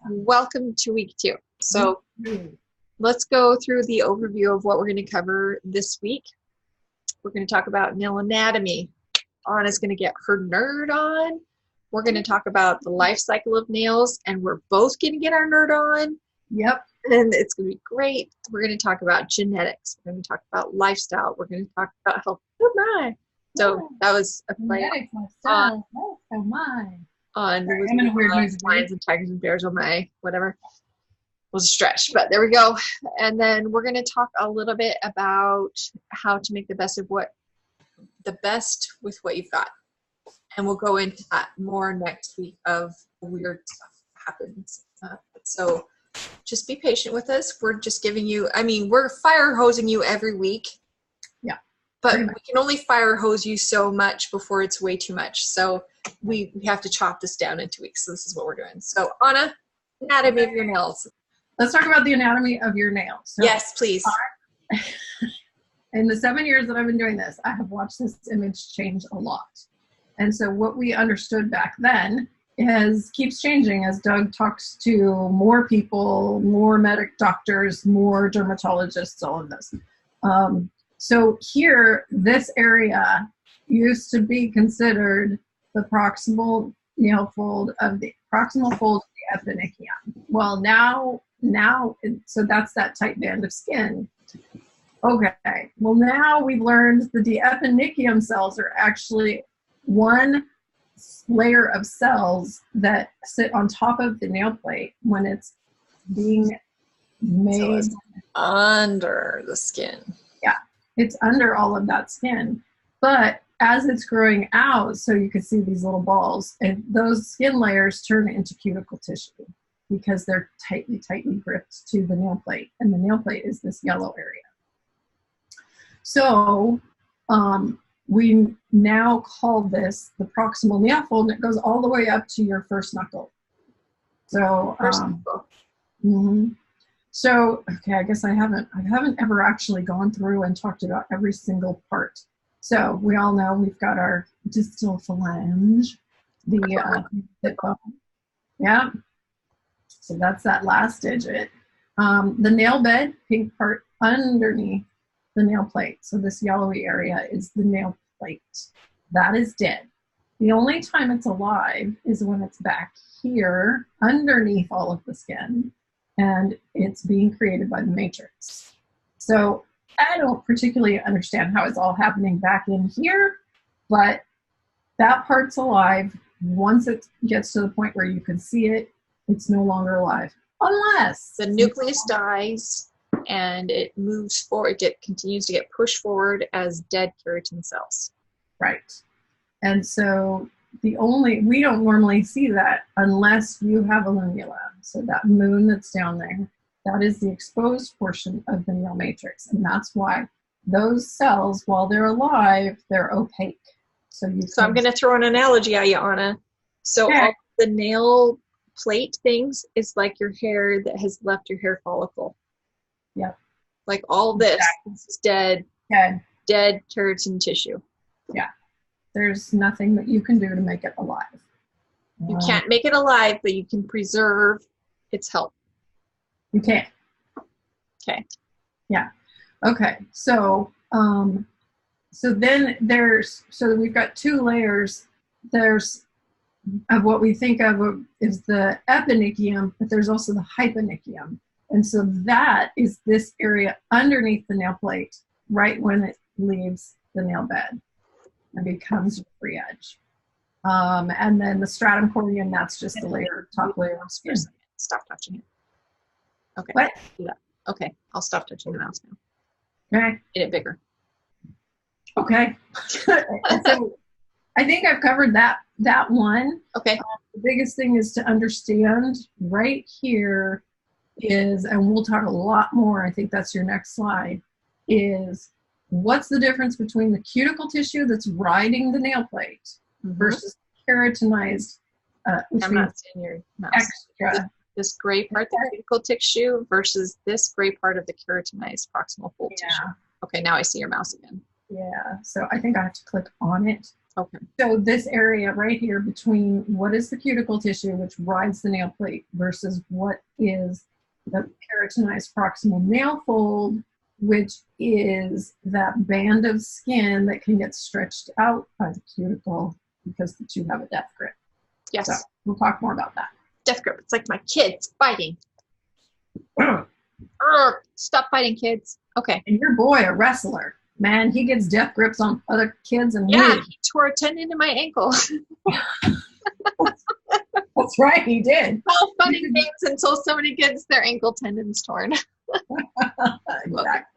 Welcome to week 2. So let's go through the overview of what we're going to cover this week. We're going to talk about nail anatomy. Anna's going to get her nerd on. We're going to talk about the life cycle of nails, and we're both going to get our nerd on. Yep. And it's going to be great. We're going to talk about genetics. We're going to talk about lifestyle. We're going to talk about health. Oh my. So that was a play on I'm in a weird mood. lions and tigers and bears on my whatever. Was a stretch, but there we go. And then we're going to talk a little bit about how to make the best with what you've got. And we'll go into that more next week of weird stuff happens. So just be patient with us. We're just giving you, we're fire hosing you every week. Yeah. But we can only fire hose you so much before it's way too much. So we have to chop this down into weeks. So this is what we're doing. So Anna, anatomy of your nails. Let's talk about the anatomy of your nails. So, yes, please. In the 7 years that I've been doing this, I have watched this image change a lot. And so what we understood back then keeps changing as Doug talks to more people, more medic doctors, more dermatologists, all of this. So here, this area used to be considered the proximal nail fold of the proximal fold of the eponychium. Well, now, so that's that tight band of skin. Okay, well now we've learned that the eponychium cells are actually one layer of cells that sit on top of the nail plate when it's being made. So it's under the skin. Yeah, it's under all of that skin. But as it's growing out, so you can see these little balls, and those skin layers turn into cuticle tissue because they're tightly gripped to the nail plate. And the nail plate is this yellow area. So we now call this the proximal nail fold, and it goes all the way up to your first knuckle. So, So, okay, I guess I haven't ever actually gone through and talked about every single part. So we all know we've got our distal phalange, the hip bone. Yeah. So that's that last digit. The nail bed, pink part underneath the nail plate. So this yellowy area is the nail plate. That is dead. The only time it's alive is when it's back here underneath all of the skin and it's being created by the matrix. So I don't particularly understand how it's all happening back in here, but that part's alive. Once it gets to the point where you can see it, it's no longer alive. Unless the nucleus dies and it moves forward, it continues to get pushed forward as dead keratin cells. Right. And so we don't normally see that unless you have a lumula. So that moon that's down there, that is the exposed portion of the nail matrix. And that's why those cells, while they're alive, they're opaque. So I'm going to throw an analogy at you, Anna. So all the nail plate things is like your hair that has left your hair follicle. Yep. Like all this is dead keratin tissue. Yeah. There's nothing that you can do to make it alive. You can't make it alive, but you can preserve its health. You can. Okay. Yeah. Okay. So, then we've got two layers. There's of what we think of is the eponychium, but there's also the hyponychium. And so that is this area underneath the nail plate, right when it leaves the nail bed and becomes a free edge. And then the stratum corneum, that's just the top layer of skin. Stop touching it. Okay. What? Yeah. Okay. I'll stop touching the mouse now. Okay. Get it bigger. Okay. So I think I've covered that one. Okay. The biggest thing is to understand right here is, and we'll talk a lot more, I think that's your next slide, is what's the difference between the cuticle tissue that's riding the nail plate versus keratinized, I'm not seeing your mouse. Extra. This gray part, the cuticle tissue versus this gray part of the keratinized proximal fold tissue. Okay, now I see your mouse again. Yeah, so I think I have to click on it. Okay. So this area right here between what is the cuticle tissue, which rides the nail plate, versus what is the keratinized proximal nail fold, which is that band of skin that can get stretched out by the cuticle because the two have a death grip. Yes. So we'll talk more about that. Death grip. It's like my kids fighting. Stop fighting, kids. Okay. And your boy, a wrestler, man, he gets death grips on other kids and yeah, wins. He tore a tendon in my ankle. That's right, he did. All fun and games until somebody gets their ankle tendons torn. Exactly.